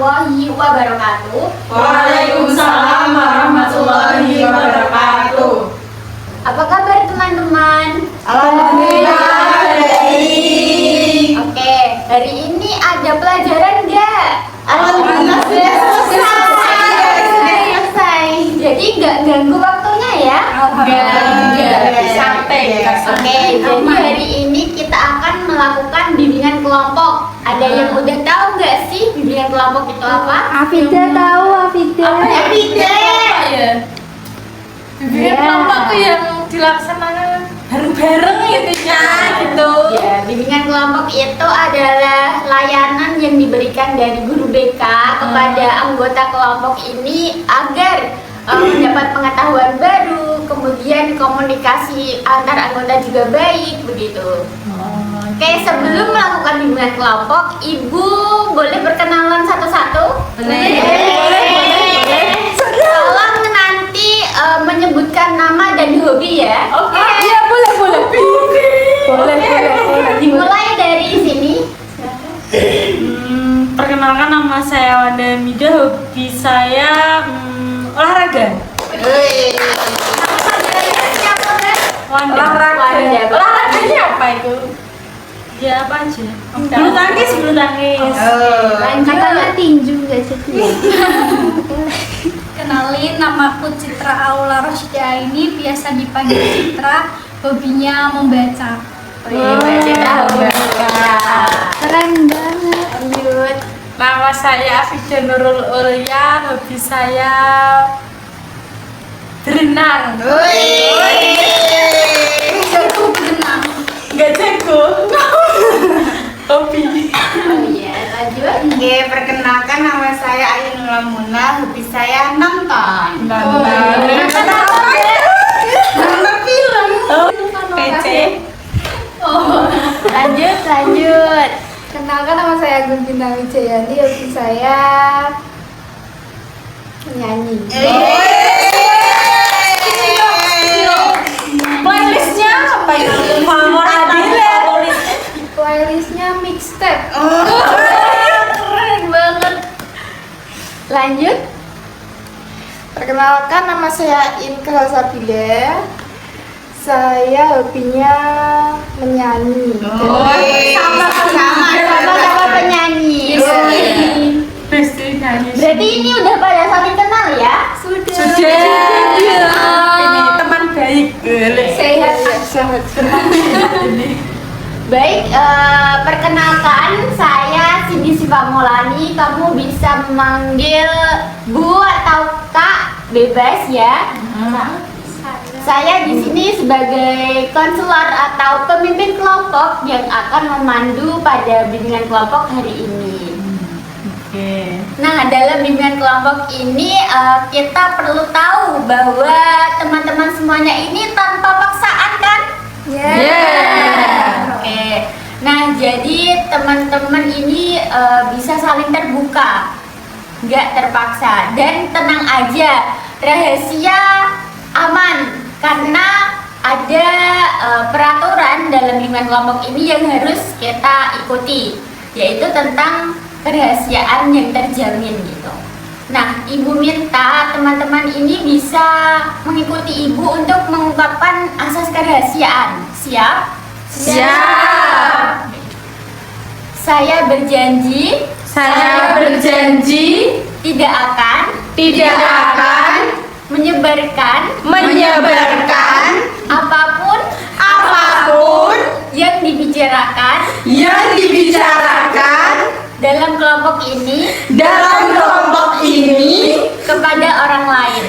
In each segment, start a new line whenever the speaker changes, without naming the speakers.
warahmatullahi wabarakatuh.
Waalaikumsalam warahmatullahi wabarakatuh.
Apa kabar teman-teman?
Alhamdulillah baik.
Oke, hari ini ada pelajaran nggak?
Alhamdulillah sudah
selesai. Jadi nggak ganggu waktunya ya?
Nggak.
Santai. Oke, jadi hari ini kita akan melakukan bimbingan kelompok. Ada yang udah tahu nggak sih bimbingan kelompok itu apa?
Afida tahu, Afida.
Apa ya?
Bimbingan
kelompok tuh yang dilaksanakan bareng-bareng gitu ya, gitu.
Ya, bimbingan kelompok itu adalah layanan yang diberikan dari guru BK kepada anggota kelompok ini agar mendapat pengetahuan baru, kemudian komunikasi antar anggota juga baik begitu. Oke, sebelum melakukan bimbingan kelompok, Ibu boleh berkenalan satu-satu? Tolong nanti menyebutkan nama dan hobi ya.
Oke. Iya, boleh.
Dimulai dari sini.
Perkenalkan, nama saya Wanda Mida, hobi saya olahraga. Olahraganya apa itu? Ya apa aja? Bulu tangkis.
Katanya tinju nggak sih?
Kenalin, namaku Citra Aula Rosya, ini biasa dipanggil Citra, hobinya membaca.
Keren banget.
Lanjut.
Nama saya Afida Nurul Ulya, hobi saya berenang.
Jago berenang.
Nggak jago. Hobi.
Oh iya, lanjut.
Oke, perkenalkan nama saya Ayun Lamuna, hobi saya nonton.
Nonton film. PC.
Lanjut.
Kenalkan, nama saya Agun Bintang Wijayanti, hobi saya menyanyi.
Playlistnya apa itu? Mawar Adile.
Playlistnya mixtape.
Keren banget. Lanjut.
Perkenalkan, nama saya Inka Sabila. Saya hobinya menyanyi.
Sama-sama penyanyi.
Besti nyanyi.
Berarti ini udah pada saling kenal ya?
Sudah. Ini teman baik.
Sehat.
Baik, perkenalkan saya Cindy Siva Maulani. Kamu bisa memanggil Bu atau Kak, bebas ya. Saya di sini sebagai konselor atau pemimpin kelompok yang akan memandu pada bimbingan kelompok hari ini.
Oke.
Nah, dalam bimbingan kelompok ini kita perlu tahu bahwa teman-teman semuanya ini tanpa paksaan kan? Oke. Nah, jadi teman-teman ini bisa saling terbuka, nggak terpaksa, dan tenang aja, rahasia aman karena ada peraturan dalam bimbingan kelompok ini yang harus kita ikuti, yaitu tentang kerahasiaan yang terjamin gitu. Nah, Ibu minta teman-teman ini bisa mengikuti Ibu untuk mengungkapkan asas kerahasiaan. Siap?
Siap.
Saya berjanji tidak akan menyebarkan apapun yang dibicarakan dalam kelompok ini kepada orang lain.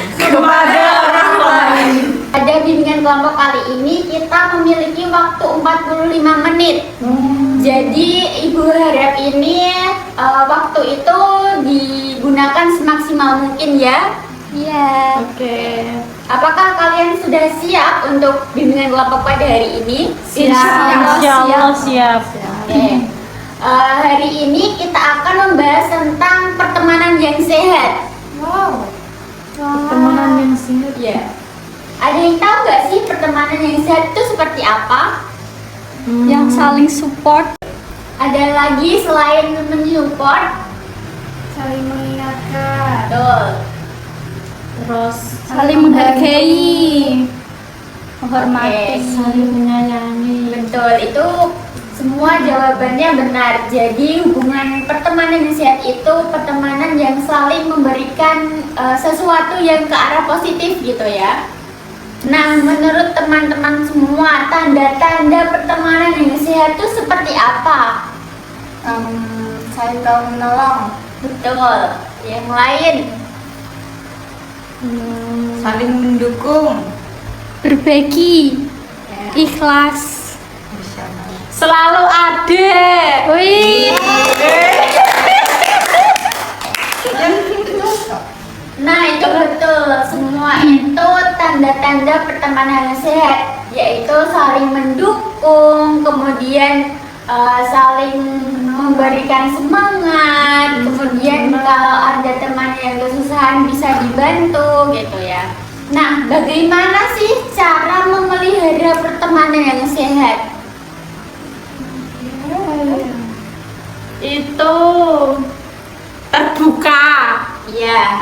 Pada bimbingan kelompok kali ini kita memiliki waktu 45 menit. Jadi Ibu harap ini waktu itu digunakan semaksimal mungkin ya.
Iya.
Oke.
Apakah kalian sudah siap untuk bimbingan kelompok pada hari ini?
Insyaallah siap.
Oke. Hari ini kita akan membahas tentang pertemanan yang sehat.
Pertemanan yang sehat.
Ya. Ada yang tahu nggak sih pertemanan yang sehat itu seperti apa?
Yang saling support.
Ada lagi selain mensupport?
saling mengingatkan,
Betul.
Terus
Saling menghargai, menghormati.
saling menyayangi.
Betul, itu semua jawabannya benar. Jadi hubungan pertemanan yang sehat itu pertemanan yang saling memberikan sesuatu yang ke arah positif gitu ya. Nah, menurut teman-teman semua, tanda-tanda pertemanan yang sehat itu seperti apa?
Saling tahu menolong,
Betul. Yang lain?
saling mendukung,
Berbagi, ikhlas.
Selalu ada.
Wih,
Nah, itu betul. Semua itu tanda-tanda pertemanan yang sehat, yaitu saling mendukung, kemudian saling memberikan semangat, kemudian kalau ada teman yang kesusahan bisa dibantu gitu ya. Nah, bagaimana sih cara memelihara pertemanan yang sehat?
Itu terbuka.
Ya,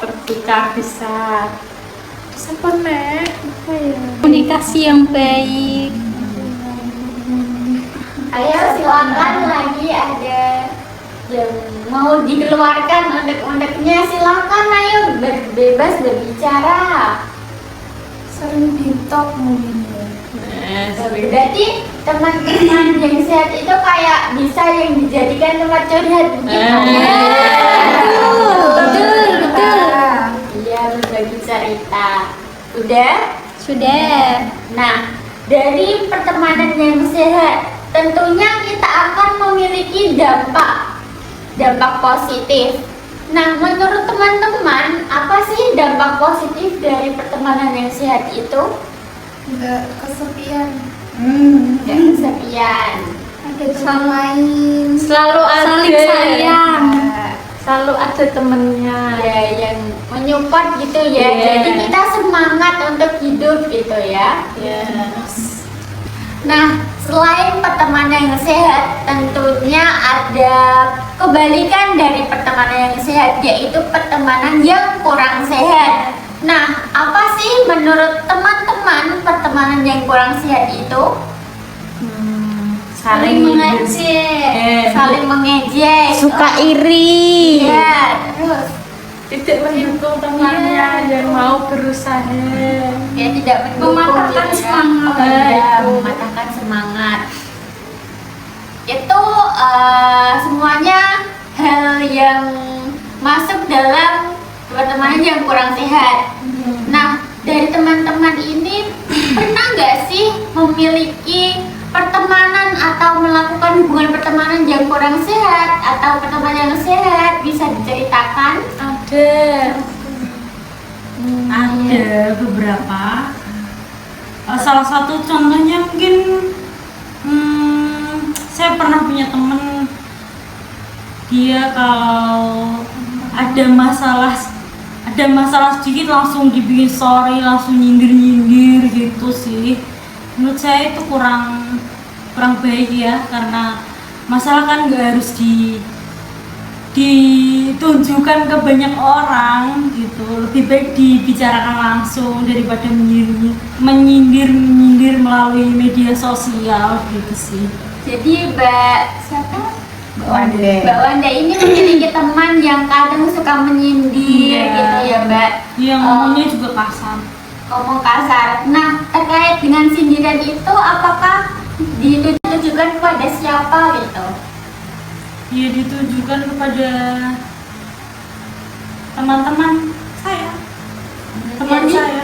Terbuka bisa. Siapa nih? Apa ya?
komunikasi yang baik.
ayo silakan lagi ada yang mau dikeluarkan unek-uneknya, silakan ayo bebas berbicara.
saling pintok mungkin ya.
Berarti teman-teman yang sehat itu kayak bisa yang dijadikan tempat curhat begitu.
Betul.
Iya, berbagi cerita. Udah?
Sudah.
Nah, dari pertemanan yang sehat, tentunya kita akan memiliki dampak positif. Nah, menurut teman-teman, apa sih dampak positif dari pertemanan yang sehat itu?
Nggak kesepian,
Tidak kesepian.
ada teman main,
Selalu ada.
Saling sayang.
Selalu ada temennya.
Ya, yang menyupport gitu ya.
Iya.
Jadi kita semangat untuk hidup gitu ya.
Yes.
Nah, selain pertemanan yang sehat, tentunya ada kebalikan dari pertemanan yang sehat, yaitu pertemanan yang kurang sehat. Nah, apa sih menurut teman-teman pertemanan yang kurang sehat itu?
Saling
mengejek.
Saling mengejek,
Suka iri.
ya, terus
Tidak mendukung temannya yang mau berusaha.
ya tidak mendukung
Mematahkan
gitu ya.
semangat.
Ya, mematahkan semangat. Itu semuanya hal yang masuk dalam pertemanan yang kurang sehat. Nah, dari teman-teman ini pernah nggak sih memiliki pertemanan atau melakukan hubungan pertemanan yang kurang sehat atau pertemanan yang sehat? Bisa diceritakan?
Ada. Ada beberapa. Salah satu contohnya mungkin saya pernah punya temen, dia kalau ada masalah sedikit langsung dibikin sorry, langsung nyindir gitu sih. Menurut saya itu kurang baik ya, karena masalah kan nggak harus ditunjukkan ke banyak orang gitu. Lebih baik dibicarakan langsung daripada menyindir melalui media sosial gitu sih.
Jadi Mbak siapa?
Wanda.
Mbak Wanda ini memiliki teman yang kadang suka menyindir
Iya.
gitu ya Mbak.
Yang ngomongnya juga kasar.
Ngomong kasar. Nah, terkait dengan sindiran itu apakah ditujukan kepada siapa gitu?
Ya ditujukan kepada teman-teman saya, teman
Jadi,
saya.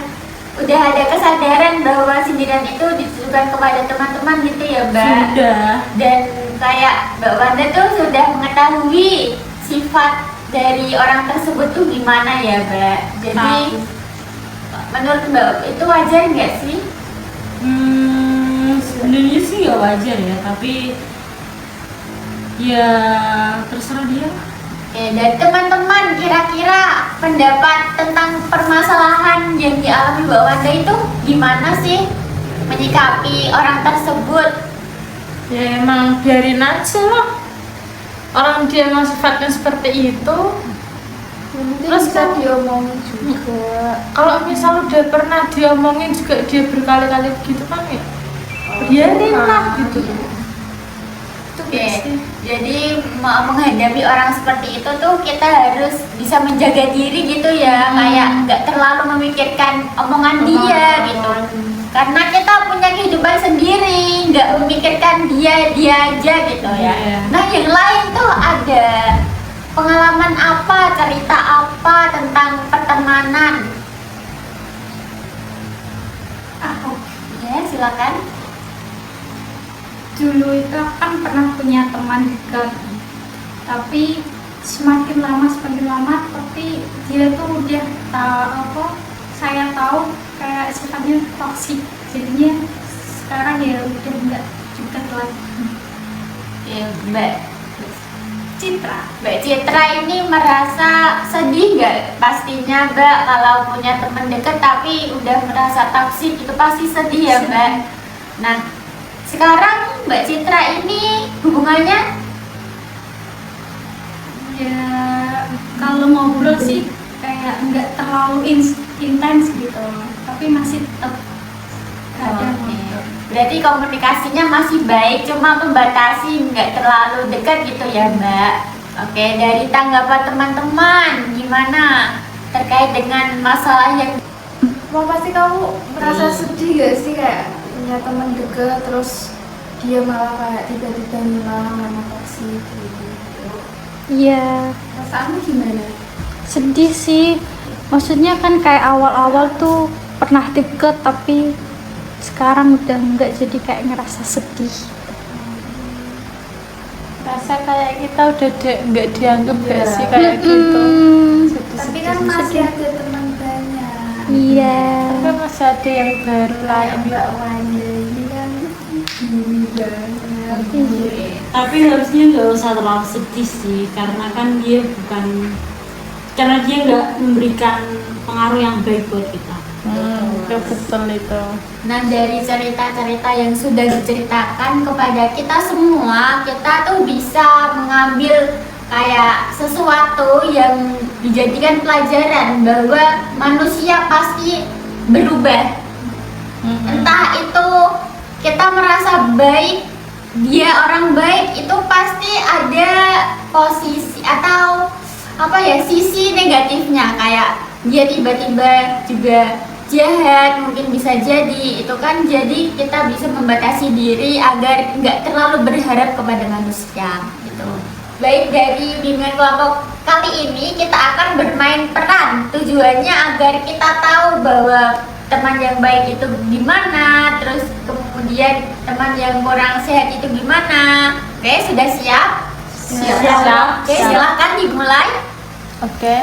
udah ada kesadaran bahwa sindiran itu ditujukan kepada teman-teman gitu ya Mbak?
Sudah.
Dan kayak Mbak Wanda tuh sudah mengetahui sifat dari orang tersebut tuh gimana ya Mbak? Jadi menurut Mbak itu wajar nggak sih?
Sebenarnya sih ya wajar ya, tapi ya terserah dia.
Oke, dan teman-teman kira-kira pendapat tentang permasalahan yang dialami Mbak Wanda itu gimana sih menyikapi orang tersebut?
Ya emang biarin aja lah. orang dia emang sifatnya seperti itu.
Terus bisa diomongin juga.
Kalau misal udah pernah diomongin juga dia berkali-kali begitu kan ya biarin lah gitu.
Oke, jadi menghadapi orang seperti itu tuh kita harus bisa menjaga diri gitu ya, kayak nggak terlalu memikirkan omongan dia gitu. Karena kita punya kehidupan sendiri, nggak memikirkan dia aja gitu ya.
Iya.
Nah yang lain tuh ada pengalaman apa, cerita apa tentang pertemanan? Ya silakan.
Dulu itu aku kan pernah punya teman dekat, tapi semakin lama tapi dia tuh udah saya tahu kayak sifatnya toksik, jadinya sekarang ya udah enggak dekat lagi.
Ya,
Citra,
Mbak Citra ini merasa sedih nggak? Pastinya Mbak kalau punya teman dekat tapi udah merasa toksik itu pasti sedih ya Mbak. Nah sekarang Mbak Citra ini hubungannya
ya kalau ngobrol sih kayak nggak terlalu intens gitu, tapi masih tetap ada ngobrol.
berarti komunikasinya masih baik, cuma membatasi nggak terlalu dekat gitu ya Mbak. Oke, dari tanggapan teman-teman gimana terkait dengan masalah yang
Mau pasti kamu merasa sedih gak sih kayak punya teman deket terus dia malah kayak tiba-tiba hilang sama toksik gitu.
Iya,
Perasaanmu gimana?
sedih sih. Maksudnya kan kayak awal-awal tuh pernah deket, tapi sekarang udah enggak, jadi kayak ngerasa sedih.
Rasa kayak kita udah nggak dianggap gak sih kayak gitu.
Tapi kan masih ada teman banyak.
Iya.
Kan masih ada yang baru lain.
Mbak Wanda ini kan gini banget.
Tapi harusnya nggak usah terlalu sedih sih, karena kan dia nggak memberikan pengaruh yang baik buat kita. Betul itu.
Nah dari cerita-cerita yang sudah diceritakan kepada kita semua, kita tuh bisa mengambil kayak sesuatu yang dijadikan pelajaran bahwa manusia pasti berubah. Entah itu kita merasa baik, dia orang baik, itu pasti ada posisi atau sisi negatifnya, kayak dia tiba-tiba juga jahat, mungkin bisa jadi itu kan. Jadi kita bisa membatasi diri agar nggak terlalu berharap kepada manusia gitu. Baik, dari bimbingan kelompok kali ini kita akan bermain peran, tujuannya agar kita tahu bahwa teman yang baik itu gimana, terus kemudian teman yang kurang sehat itu gimana. Oke, sudah siap?
Siap.
Oke, silahkan dimulai.
Oke.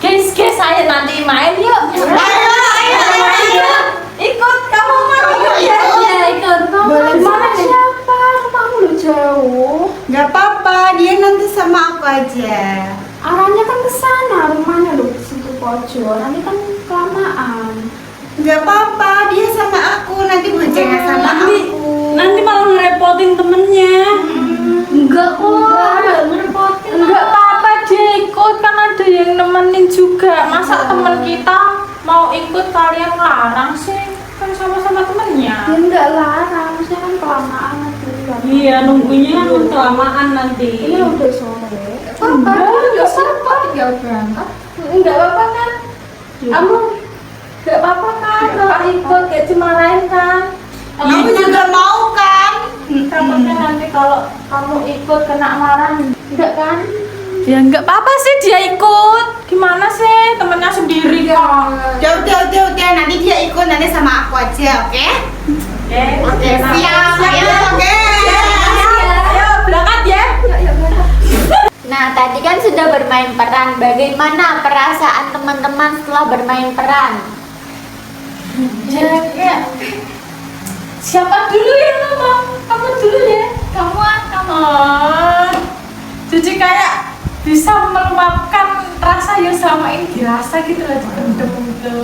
Guys, ayo nanti main yuk.
Ayo.
Ikut, kamu mau ikut ya? Iya, ikut.
Boleh
Mana siapa? Kamu lu jauh.
Gak apa-apa, dia nanti sama aku aja.
Arahnya kan ke sana, rumahnya lu di situ pojok. Nanti kan kelamaan.
Gak apa-apa, dia sama aku, nanti boncengnya sama aku.
Nanti malah ngerepotin temennya.
Enggak kok,
Enggak apa-apa, dia ikut, kan ada yang nemenin juga. Masa temen kita mau ikut kalian larang sih? Kan sama-sama temennya.
Ya enggak larang, maksudnya kan kelamaan nanti.
Iya, nunggunya kan kelamaan nanti.
Ini udah sore.
Enggak apa-apa,
tinggal berangkat.
enggak apa-apa kan? Kamu enggak apa-apa kan kalau ikut, gak dimarahin kan?
Kamu juga mau kan?
Takutnya nanti kalau kamu ikut kena marah, enggak kan? Ya enggak apa-apa sih dia ikut. Gimana sih, temennya sendiri kok.
Udah, nanti dia ikut, nanti sama aku aja, oke?
Oke,
Siap, oke.
Ayo berangkat ya.
Nah, tadi kan sudah bermain peran. Bagaimana perasaan teman-teman setelah bermain peran?
Ya, siapa dulu yang ngomong? Kamu dulu ya. Kamu. Jadi kayak bisa meluapkan rasa yang selama ini dirasa gitu loh, dipendem gitu.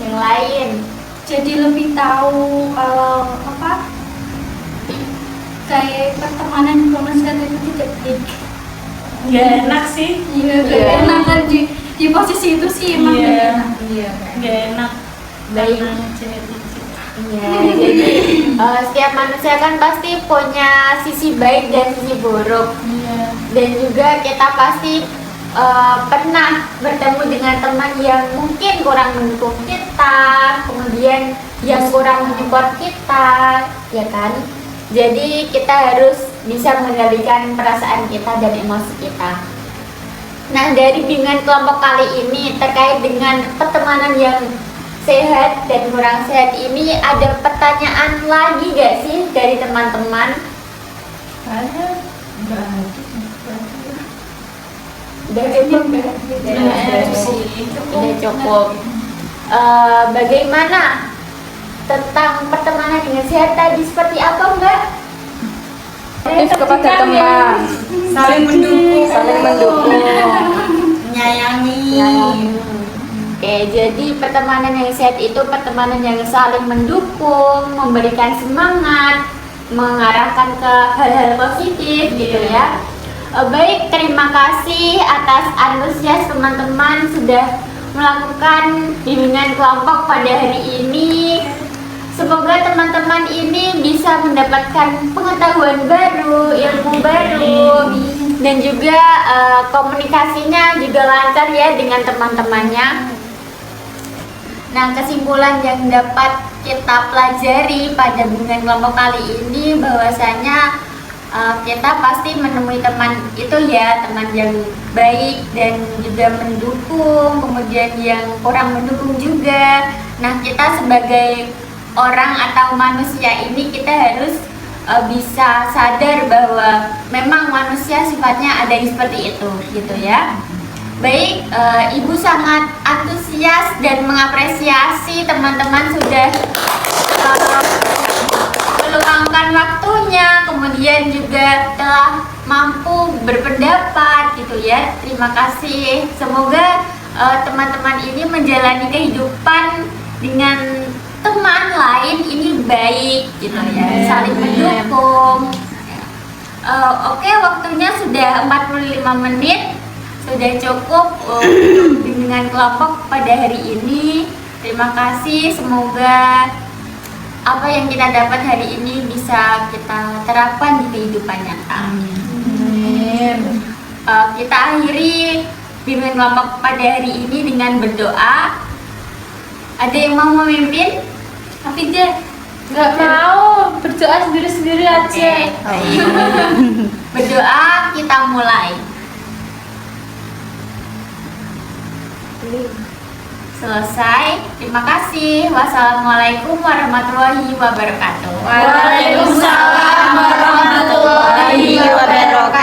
Yang lain.
Jadi lebih tahu kalau kayak pertemanan Indonesia itu tidak baik.
Nggak enak sih.
Iya, gak enak kan di posisi itu sih emang
Iya.
gak enak.
Nggak enak.
Baik.
Karena genetik.
Iya, jadi setiap manusia kan pasti punya sisi baik dan sisi buruk.
Iya.
Dan juga kita pasti pernah bertemu dengan teman yang mungkin kurang mendukung kita, kemudian yang kurang menyupport kita, ya kan? Jadi kita harus bisa mengendalikan perasaan kita dan emosi kita. Nah, dari bimbingan kelompok kali ini terkait dengan pertemanan yang sehat dan kurang sehat ini, ada pertanyaan lagi gak sih dari teman-teman?
Ada. Nggak ada.
Udah cukup ya? Udah cukup. Bagaimana tentang pertemanan yang sehat tadi, seperti apa Mbak?
Tips kepada teman,
Saling mendukung.
saling mendukung.
Menyayangi.
Oke, jadi pertemanan yang sehat itu pertemanan yang saling mendukung, memberikan semangat, mengarahkan ke hal-hal positif gitu ya. Baik, terima kasih atas antusias teman-teman sudah melakukan bimbingan kelompok pada hari ini. Semoga teman-teman ini bisa mendapatkan pengetahuan baru, ilmu baru, dan juga komunikasinya juga lancar ya dengan teman-temannya. Nah, kesimpulan yang dapat kita pelajari pada bimbingan kelompok kali ini bahwasanya kita pasti menemui teman itu ya, teman yang baik dan juga mendukung, kemudian yang kurang mendukung juga. Nah, kita sebagai orang atau manusia ini kita harus bisa sadar bahwa memang manusia sifatnya ada yang seperti itu gitu ya. Baik, Ibu sangat antusias dan mengapresiasi teman-teman sudah meluangkan waktunya, kemudian juga telah mampu berpendapat gitu ya. Terima kasih. Semoga teman-teman ini menjalani kehidupan dengan teman lain ini baik gitu ya, saling mendukung. Oke, waktunya sudah 45 menit. Sudah cukup untuk bimbingan kelompok pada hari ini. Terima kasih, semoga apa yang kita dapat hari ini bisa kita terapkan di kehidupan nyata.
Amin.
Kita akhiri bimbingan kelompok pada hari ini dengan berdoa. Ada yang mau memimpin? Afidah?
Nggak mau, berdoa sendiri-sendiri aja.
Berdoa, kita mulai. Selesai. Terima kasih. Wassalamualaikum warahmatullahi wabarakatuh.
Waalaikumsalam warahmatullahi wabarakatuh.